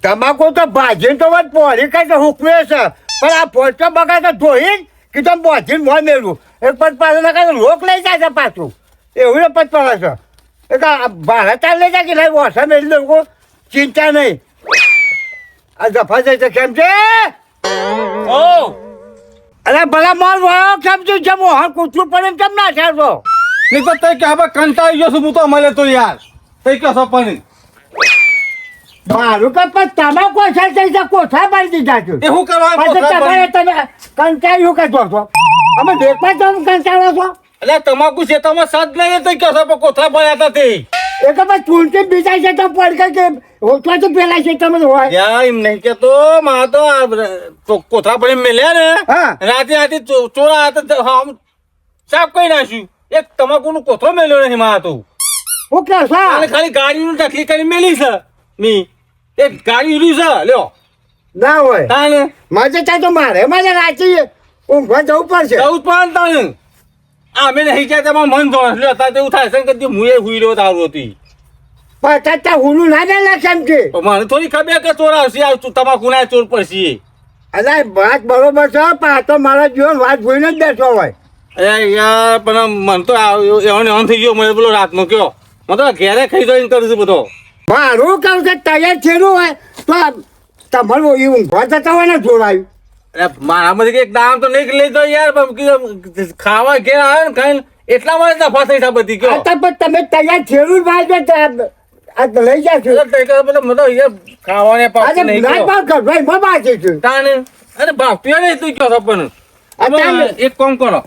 તમાકુ તો ભાજીને તો વાત પોરી કઈ તો હુકવે છે પણ આ પોસ્ટર બગા તો ધોઈ કે તમે બોધીને મોં મેળવું એક પછી પાછું ના લોક લઈ જાય છે પાછું એવું ને પછી પડે છે એક ભારત લઈ જાય કે નહીં ઓછા મેળવી લોકો ચિંતા નહીં આ જફા જાય છે કેમ છે ઓ અરે ભલા માલ વાળો કેમ છે જેમ હા કૂતરું પડે કેમ ના છે તો નહીં તો તઈ કે હવે કંટાળી ગયો છું હું તો મળે તો યાર તઈ કે સપની મારું કે પણ તમાકુ છે તે કોઠા બાળી દીધા છે એ હું કરવા પછી તમારે તમે કંટાળ્યું કે છો અમે દેખમાં તમે કંટાળો છો એટલે તમાકુ છે તમે સાદ લઈએ તઈ કે સપ કોથળા પડ્યા હતા તે એ તો પછી ચૂંટી બીજા છે તો પડ કે હોટવાથી પેલા છે તમે હોય યાર એમ નહીં કે તો માં તો કોથળા પડી મેલ્યા ને હા. રાતે ચોરા હતા હમ સાફ કરી નાખ્યું એક તમાકુનો કોથળો મેલ્યો નહીં માં તો હું કે અને સા ખાલી ગાડીનું તકલીફ કરી મેલી છે મી એક ગાડી ઉડી છે લ્યો ના હોય તાને મજે ત્યાં તો મારે રાચી ઊંઘવા જવું પડશે જવું પણ તાને અમે નહીં જાય તમારે મન જોડે લ્યો તાર તેવું થાય છે કે હું એ હુઈ રહ્યો તારું હતી પણ ત્યાં હુલું ના દે કેમ છે પણ મને થોડી ખબર કે ચોર આવશે આ તમાકુ ના ચોર પડશે અરે વાત બરોબર છે પણ આ તો મારા જીવન વાત જોઈને જ બેઠો હોય અરે યાર પણ મન તો એવન થઈ ગયો મને પેલો રાતનો કયો મને તો ઘેરે ખાઈ જોઈને કરું છું બધો મારું કહું કે તૈયાર થયેલું હોય તો તમારું એ ઊંઘવા જતા હોય ને જોડાયું અરે મારામાંથી એક દામ તો નહીં લઈ દો યાર ખાવા ઘેર આવે ને ખાઈને એટલા માટે દફા થઈ બધી કયો પણ તમે તૈયાર થયેલું ભાઈ આ લઈ જાય છે ખાવાને આજે નહીં ના કયો. પાક કર ભાઈ બાબા છે તાને અરે ભાગતું નહીં તું કયો પણ અત્યારે એક કામ કરો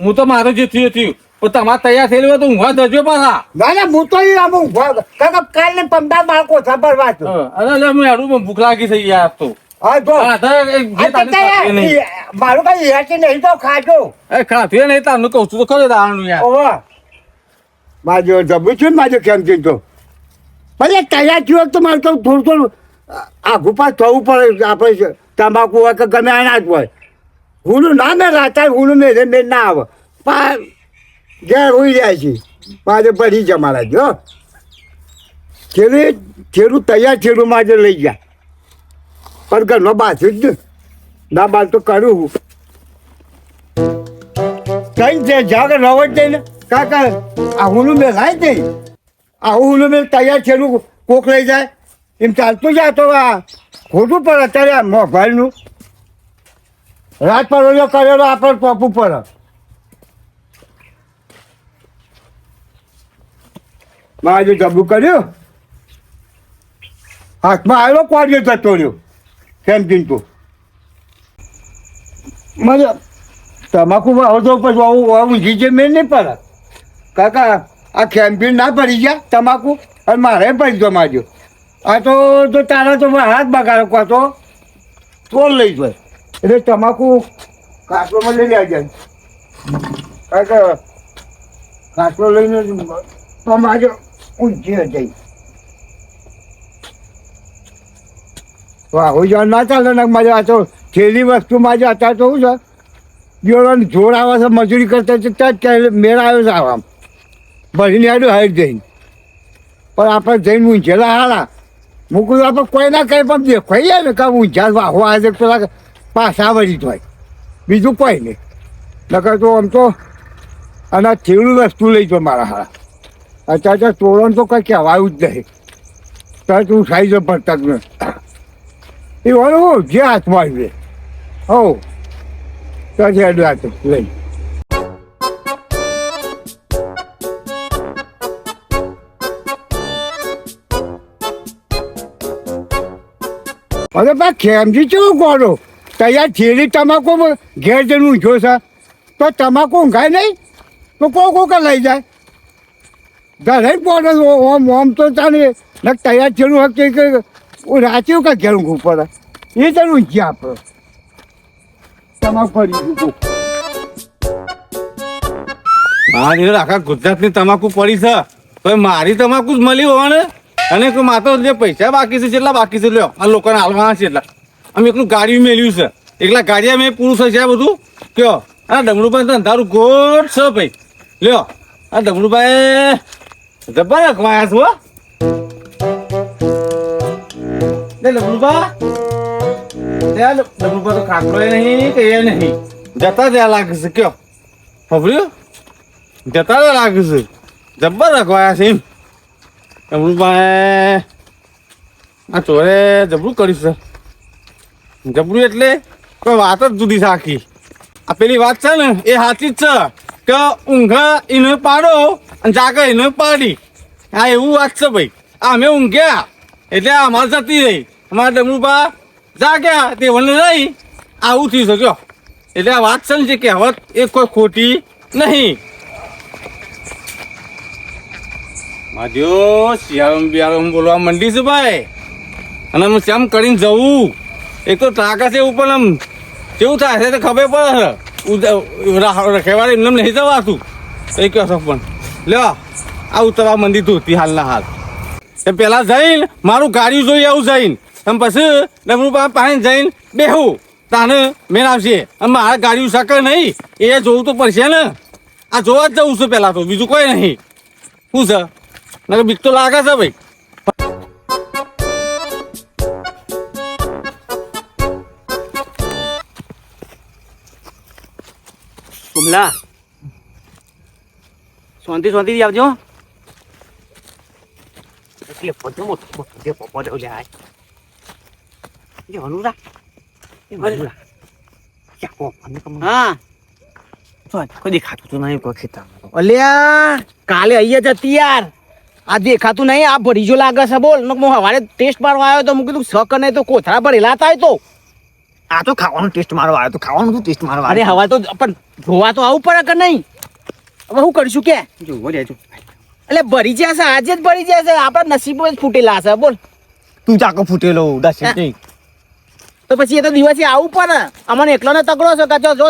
હું તો મારું જે થયું પણ તમારે તૈયાર થયેલું હોય તો ઊંઘવા દજો પાછા ના ના હું તો આમ ઊંઘવા કાલ ને 15 બાળકો ખબર વાત અરે હું યારું ભૂખ લાગી થઈ યાર તો હા જો હા, તો જે તારી ખાતી નહીં. મારું કઈ હેતી નહીં તો ખાજો એ ખાતું નહીં તારનું કહું છું તો ખરે દાવાનું યાર ઓવા માજો જબુ છું ને માજો કેમ ચીન તો ભલે તૈયાર થયો તો મારે તો થોડું આઘું પાસ થવું પડે આપણે તમાકુ હોય કે ગમે અનાજ હોય હુલું ના મેં રાતા હુલું મેં ના આવે પણ ઘેર હોઈ જાય છે મારે ભરી જાય મારા જો છેલ્લું તૈયાર છેલ્લું મારે લઈ ગયા પણ ઘરનો બાજુ જ ના બાદ તો કરું કઈ છે જાગ રવટ જઈને કાકા આ હુલું મેં લાવી દઈ આ હુલું મેં તૈયાર છેલ્લું કોક લઈ જાય એમ ચાલતું જાય તો આ ખોટું પડે અત્યારે આ મોબાઈલનું રાત પડેલો કરેલો આપણે ટોપું પડે મારે જો જબલું કર્યું હાથમાં આવેલો કોડિયો જતો રહ્યો કેમ ચીંતો મને તમાકુ આવતો પછી ઊંઘી જે મેં નહીં પડે કાકા આ કેમ્પિન ના પડી ગયા તમાકુ અને મારે પડી ગયો માજો આ તો તારા તો હાથ બગાડો કહો તોડ લઈ જાય એટલે તમાકુ કાચલોમાં લઈ આવજે કાકા કાચલો લઈને તો માજો ઊંચી જઈ વાહ જવા ના ચાલે ને મારે આ તો છેલ્લી વસ્તુ મારે અત્યારે તો શું છે જોડવાનું જોડ આવે છે મજૂરી કરતા છે ત્યાં જ મેળ આવ્યો છે આમ ભરીને આવ્યું હાઈટ જઈને પણ આપણે જઈને ઊંઝેલા હારા મૂકું આપણે કોઈ ના કંઈ પણ દેખાઈ જાય ને કાં ઊંઝા વાહો આવે પેલા પાછા વળી હોય બીજું કોઈ નહીં નકર તો આમ તો અને છેલ્લું વસ્તુ લઈ જો મારા હારા અત્યારે તોરણ તો કંઈ કહેવાયું જ નહીં ત્યારે તું ખાઈ જો ભરતા જ એ વાળું જે હાથમાં આવ્યું હો ત્યાં હેડ હાથ લઈ અરે બા ખેમજી કેવું કરો તૈયાર છેલ્લી તમાકુ ઘેર જઈને ઊંઘ્યો છે તો તમાકુ ઊંઘાય નહીં તો કોક લઈ જાય ઘરે પડે ઓમ તો તાને તૈયાર છેલ્લું હક રાચે કાંઈ ઘેર ઊંઘવું પડે એ તને ઊંઘી આપણે તમાકુ ફરી મારી આખા ગુજરાતની તમાકુ પડી છે તો મારી તમાકુ જ મળી હોવા ને અને માતો જે પૈસા બાકી છે જેટલા બાકી છે લ્યો આ લોકોને હાલવાના છે એટલા અમે એકલું ગાડી મેળવ્યું છે એકલા ગાડીયા મેં પૂરું થશે આ બધું કયો આ ડમરુભાઈ ધંધારું ગોટ છે ભાઈ લ્યો આ ડમરુભાઈ જબર અખવાયા છો લે ડબલુબા ડબલુબા તો ખાટલો નહીં કે એ નહીં જતા ત્યાં લાગે છે કયો ખબર્યું જતા ત્યાં લાગે છે જબ્બર રખવાયા છે એમ ડબલુબા આ ચોરે જબરું કર્યું છે જબરું એટલે કોઈ વાત જ જુદી છે આખી આ પેલી વાત છે ને એ સાચી જ છે કે ઊંઘ એને પાડો અને જાગે એને પાડી હા એવું વાત છે ભાઈ આ અમે ઊંઘ્યા એટલે અમારે જતી રહી અમારા ડમરુબા જાગ્યા તે વને રહી આવું થઈ શક્યો એટલે આ વાત છે ને જે કહેવત એ કોઈ ખોટી નહીં માધ્યો શિયાળમ બિયાળમ બોલવા મંડી છે ભાઈ અને હું શેમ કરીને જવું એક તો ટ્રાકા છે ઉપર આમ કેવું થાય છે તો ખબર પડે રખેવાડે એમને નહીં જવાતું એ કહો છો પણ લ્યો આ ઉતરવા મંદિર ધોતી હાલના હાલ એ પેલા જઈને મારું ગાડી જોઈ આવું જઈને તમે પછી ડમરૂ પાસે જઈને બેહું તાને મેન આવશે અને મારા ગાડી શકે નહીં એ જોવું તો પડશે ને આ જોવા જ જવું છું પેલા તો બીજું કોઈ નહીં શું છે ના બીક તો લાગે છે ભાઈ કુમલા શાંતિ શાંતિથી આવજો એટલે પોતે મોટો જે પપ્પો દેવ લે આય જે હનુરા એ હનુરા કો મને કમ હા તો કોઈ દેખાતું તો નહીં કોઈ ખેતર અલ્યા કાલે અહીંયા જતી યાર આ દેખાતું નહીં આ ભરીજો લાગે છે બોલ હું સવારે ટેસ્ટ મારવા આવ્યો તો હું કીધું શક નહીં તો કોથળા ભરેલા હતા તો આ તો ખાવાનું ટેસ્ટ મારવા આવ્યો તો ખાવાનું શું ટેસ્ટ મારવા અરે હવા તો પણ જોવા તો આવું પડે કે નહીં હવે શું કરીશું કે જોવો લેજો એટલે ભરી જશે આજે જ ભરી જશે આપણા નસીબ જ ફૂટેલા છે બોલ તું ચાકો ફૂટેલો દસ નહીં તો પછી એ તો દિવસે આવું પડે અમને એકલો ને તકડો છે કાચો જો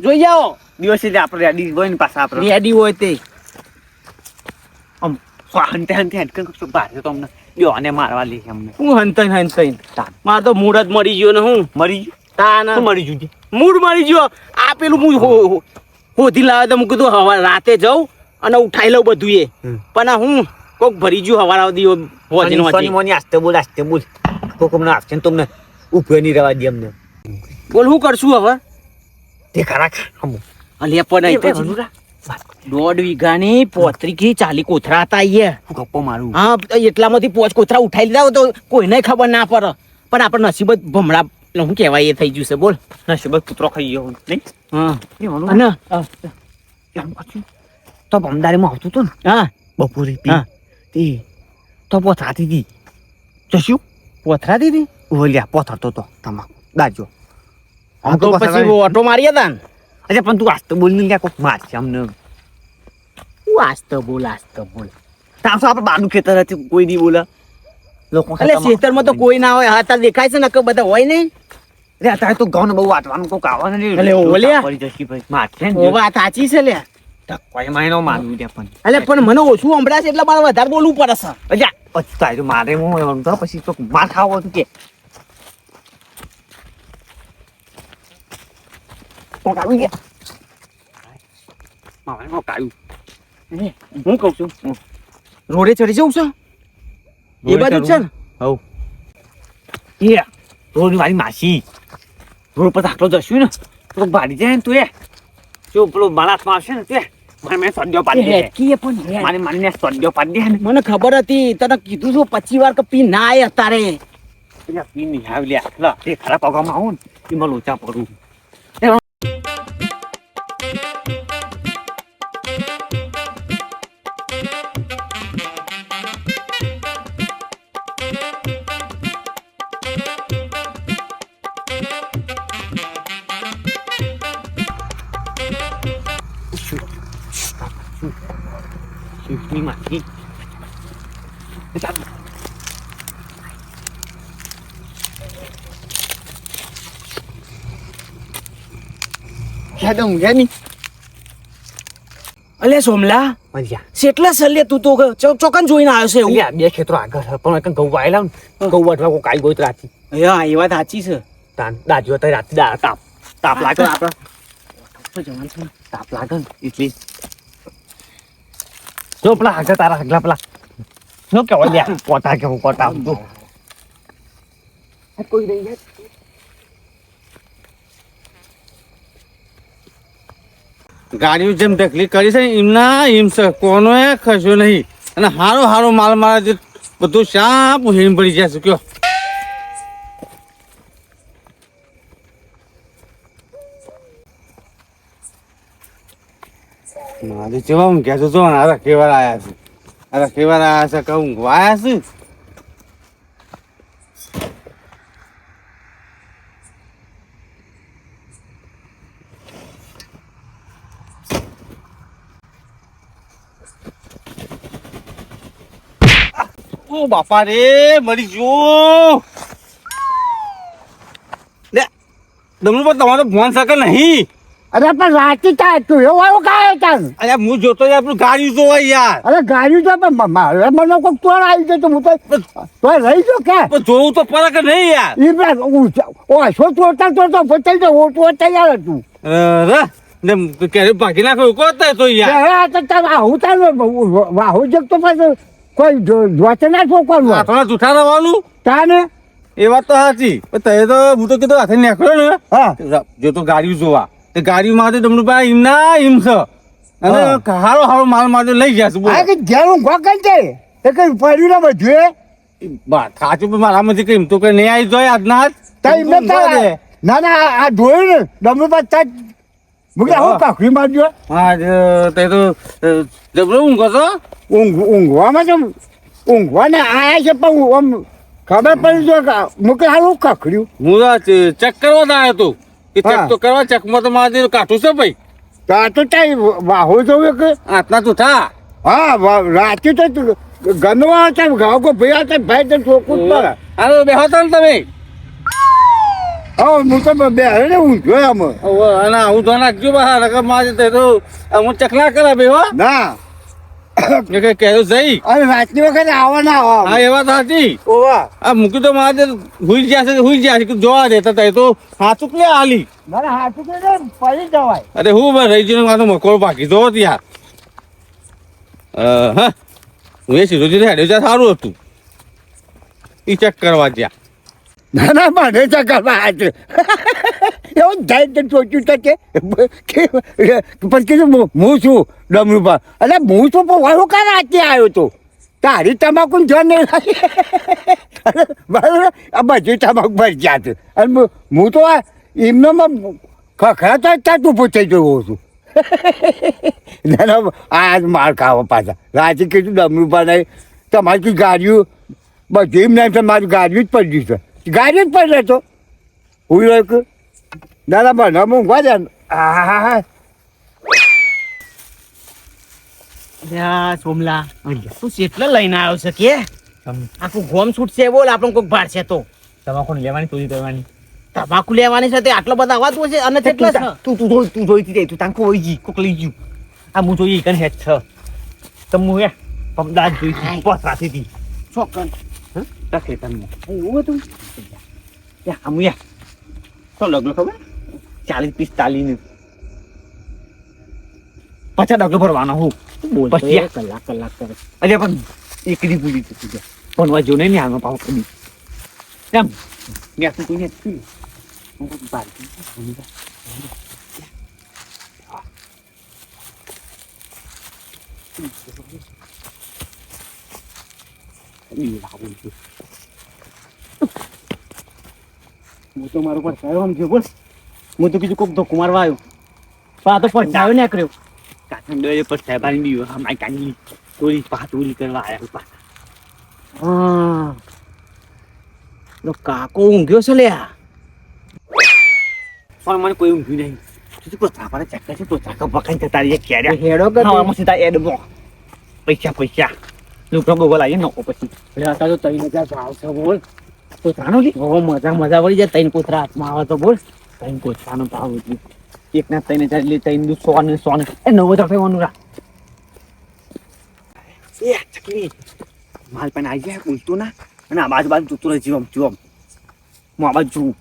જોઈ જાઓ દિવસે આપણે રેડી હોય ને પાછા આપણે રેડી હોય તે આમ હંતે હંતે હંતે કશું બહાર તો અમને જો અને મારવા લે અમને હું હંતાઈ મારે તો મૂડ જ મરી ગયો ને હું મરી ગયું તાના શું મરી ગયું મૂડ મરી ગયો આ પેલું હું હોધી લાવે તો હું કીધું હવા રાતે જાઉં અને ઉઠાઈ લઉં બધું એ પણ આ હું કોક ભરી ગયું હવા આવતી હોજી મોની આસ્તે બોલ કોક અમને આપશે ને તમને ઉભો નહીં રહેવા દે અમને બોલ શું કરશું હવે તે ખરા ખામું અલ્યા પણ દોઢ વીઘાની 35-40 કોથરા હતા અહીંયા હું ગપ્પો મારું હા એટલામાંથી 5 કોથરા ઉઠાઈ લીધા તો કોઈને ખબર ના પડે પણ આપણે નસીબ જ ભમરા શું કહેવાય એ થઈ ગયું છે બોલ નસીબ કૂતરો ખાઈ ગયો નહીં હા અને એમ પાછું તો ભમદારીમાં આવતું હતું ને હા બપોરે હા. તે તો પોથરાતી હતી જશું કોથરા દીધી ઓલ્યા પોથરતો તો તમા દાજો આમ તો પછી ઓટો માર્યા હતા ને અચ્છા પણ તું આસ્તો બોલ ને કોક મારશે અમને હું આસ્તો બોલ તાસો આપણે બાનું ખેતર હતી કોઈ નહીં બોલે લોકો એટલે ખેતરમાં તો કોઈ ના હોય હા દેખાય છે ને કે બધા હોય નહીં રે અત્યારે તો ઘઉં ને બહુ વાટવાનું કોક આવવાનું નહીં અલે ઓલ્યા. પડી જશે ભાઈ મારશે ઓ ને વાત સાચી છે લે કોઈ માયનો માનવું દે પણ એટલે પણ મને ઓછું સંભળાય છે એટલે મારે વધારે બોલવું પડે છે અચ્છા પછી તારે તો મારે હું તો પછી તો માર ખાવો હતું કે કોક આવી ગયા મારે કોક આવ્યું હું કહું છું રોડે ચડી જવું છે એ બાજુ છે ને હવ એ રોડ મારી માસી રોડ પર આટલો જશું ને તો ભાડી જાય ને તું એ જો પેલો માણસમાં આવશે ને તે મને સડ્યો પાડી દે હેડકી પણ હેડ. મારી મારીને સડ્યો પાડી દે ને મને ખબર હતી તને કીધું છું 25 વાર કે પી ના આય અત્યારે એટલે પી નહીં આવી લે આટલા તે ખરા પગવામાં આવું ને એમાં લોચા પડું શિવની માસી અલે સોમલા કેટલા સલ્લે તું તો ચોકન જોઈને આવ્યો છે એવું બે ખેતરો આગળ છે પણ એક ઘઉં વાયેલા ને ઘઉં વાટવા કોઈ કાઈ ગોત રાતી હા એ વાત સાચી છે તાન દાજો તો રાતી દા તાપ તાપ લાગે ને આપણે તો જવાનું છે ને. તાપ લાગે ને એટલે જો પેલા આગળ તારા આગલા પેલા શું કેવાય લે કોટા કેવું કોટા કોઈ નહીં યાર. ગાડીઓ જેમ ઢકલી કરી છે એમના એમ છે કોનો એ ખસ્યો નહીં અને હારો હારો માલ મારા જે બધું શાપ હિમ પડી જશે કયો મારે જેવા ઊંઘ્યા છો જો ને આ રખેવાર આવ્યા છે આ રખેવાર આવ્યા છે કે ઊંઘવા આવ્યા છે ઓ બાપા રે મરી ગયો લે દમણું પર તમારો ફોન શકે નહીં અરે પણ રાતે તા તું એવો આવ્યો કાંઈ તાન અરે હું જોતો યાર આપણું ગાડી જોવા યાર અરે ગાડી તો પણ મારે મને કોઈ ચોર આવી જાય તો હું તો રહી ગયો કે પણ જોવું તો પડે કે નહીં યાર એ ઓ શું ચોરતા ચોરતા બચાઈ જાય હું તો તૈયાર હતું રે ને ક્યારે ભાગી નાખ્યો કોતા તો યાર આવું તાર વાહુ જગતો પાછું કોઈ જોતે ના છોકવાનું હાથોના જૂઠા રહેવાનું તાને એ વાત તો સાચી પણ તે તો હું તો કીધું હાથે નીકળ્યો ને હા જો તો ગાડીઓ જોવા તે ગાડીમાં તો તમને ભાઈ એમના એમ છે અને હારો હારો માલ માલ લઈ ગયા છે આ કે ઘેર હું ગોકલ છે એ કઈ પડ્યું ના બધું બા સાચું પણ મારામાંથી કઈ એમ તો કઈ નહીં આવી જોઈએ આજના હાથ તઈ ના ના આ જોયું ને ડમરું પાસ તાજ મુકે હું કાકડી મારજો હા તે તો જબરો ઊંઘો છો ઊંઘવામાં તો ઊંઘવાને આયા છે પણ આમ ખબર પડી જો કે મુકે હાલું કાકડ્યું હું ચેક કરવા આવ્યો હતો કે ચેક તો કરવા ચેકમાં તો મારે કાઠું છે ભાઈ તા તો તાઈ વાહો જોયું કે હાથના જૂઠા હા રાતે તો ગનવા હતા ગાવ કો ભૈયા હતા ભાઈ તો ચોખ્ખું જ પડે અરે બેહો તો ને તમે હા હું તો બે ને ઊંઘ્યો આમ અને હું તો નાખજો બહાર રકમ મારે તે તો હું ચકલા કરે બેહો ના કે કહેવું જઈ અરે રાતની વખતે આવા ના હા આવા એ વાત સાચી ઓવા આ મૂકી તો મારે હુઈ ગયા છે જોવા દેતા હતા એ તો હાથું કે હાલી મારે હાથું કે પડી જવાય અરે હું બસ રહી જઈને માથું મકોડ બાકી જો યાર હા હું એ સીધો સીધો હેડ્યો ત્યાં સારું હતું એ ચેક કરવા જ્યાં ના ના મને ચકવા હાથ એવું જાય તો ચોચ્યું તો કે પછી હું છું ડમરૂપા એટલે હું છું પણ વાળું કા રાતે આવ્યો તો તારી તમાકુ જોન નહીં બરાબર આ બધી તમાકુ ભરી ગયા છે અને હું તો આ એમનામાં ખખડાતા જ ત્યાં ઊભો થઈ ગયો છું ના ના આ માર ખાવા પાછા રાતે કીધું ડમરૂપા નહીં તમારી ગાડીઓ બધી એમ નહીં મારી ગાડીઓ જ પડી છે ગાડી જ પડે તો હું એક દાદા બના મૂંઘવા જાય હા સોમલા તું કેટલો લઈને આવ્યો છે કે આખું ગોમ છૂટશે બોલ આપણને કોઈક ભાડશે તો તમાકુ લેવાની ચોરી કરવાની તમાકુ લેવાની છે તે આટલો બધા અવાજ છે અને કેટલા છે તું જોઈતી જાય તું તાંકો હોય ગઈ કોક લઈ ગયું આ હું જોઈએ કન હેડ છે તમુ હે પમદાજ જોઈતી પોસ રાતી હતી ચોકન તકલીફ તમને એવું હતું યા આમ યા તો લગલો ખબર 40-45 નું પાછા ડગલો ભરવાનો હું પછી કલાક કરે અરે પણ એકડી પૂરી થતી છે ભણવા જો નહીં આનો પાવ કરી એમ મેં તું કોઈને હું તો મારો પડછાયો આમ છે બોલ હું તો કીધું કોક ધોકો મારવા આવ્યો પણ આ તો પડછાયો ને કર્યો કાઠણ ડોલે પર સાહેબાની બી હમાઈ કાંગી ચોરી પાતોરી કરવા આવ્યા પાછા હા લો કાકો ઊંઘ્યો છે લ્યા પણ મને કોઈ ઊંઘ્યું નહીં તું પોતા પર ચક્કર છે તો ચાકા પકાઈ જતા રહીએ ક્યારે હેડો કે ખાવામાં સીધા એડમો પૈસા લોકો ગોગલ આવી નો પછી હતા તો 3000 ભાવ છે બોલ કોથરાનો લી ઓ મજા વળી જાય તૈન કોથરા હાથમાં આવે તો બોલ તૈન કોથરાનો ભાવ હતું એકના 3000 લે તૈન 100 ને 9000 થવાનું રા એ ચકલી માલ પણ આવી જાય બોલતો ના અને આ બાજુ જોતો રહે જીવમ હું આ બાજુ જોઉં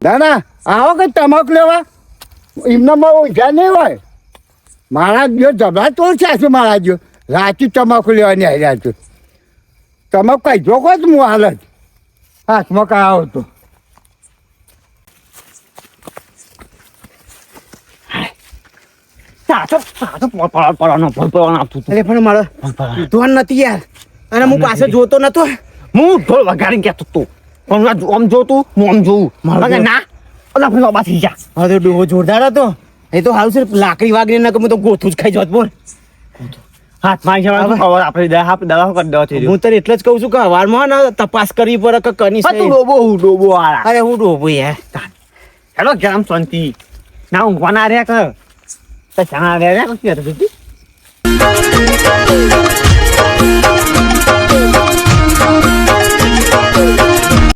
ના ના આવો કે તમાકુ લેવા એમનામાં ઓછા નહીં હોય મારા જો જબરા તો છે મારા જો રાતી તમાકુ લેવાની આવી રહ્યા છું તમાકુ કઈ જોકો જ હું હાલત હાથમાં કાંઈ આવો તો અરે પણ મારો ધોન નથી યાર અને હું પાછળ જોતો નતો હું ઢોલ વગાડીને કહેતો હતો પણ આમ જોતું હું આમ જોઉં મારે ના ઓલા ભાઈ બાબા થઈ જા હવે તો ડોહો જોરદાર હતો એ તો હાલ છે લાકડી વાગી ના હું તો ગોથું જ ખાઈ જત બોલ હાથમાં આપણે દવા કરી દેવા થઈ હું તને એટલે જ કહું છું કે હવારમાં ને તપાસ કરવી પડે કે કની તું ડોબો વાળા અરે હું ડોબો યાર હેલો ગરમ શાંતિ ના ઊંઘવા ના રહ્યા કર તો ચણા રહ્યા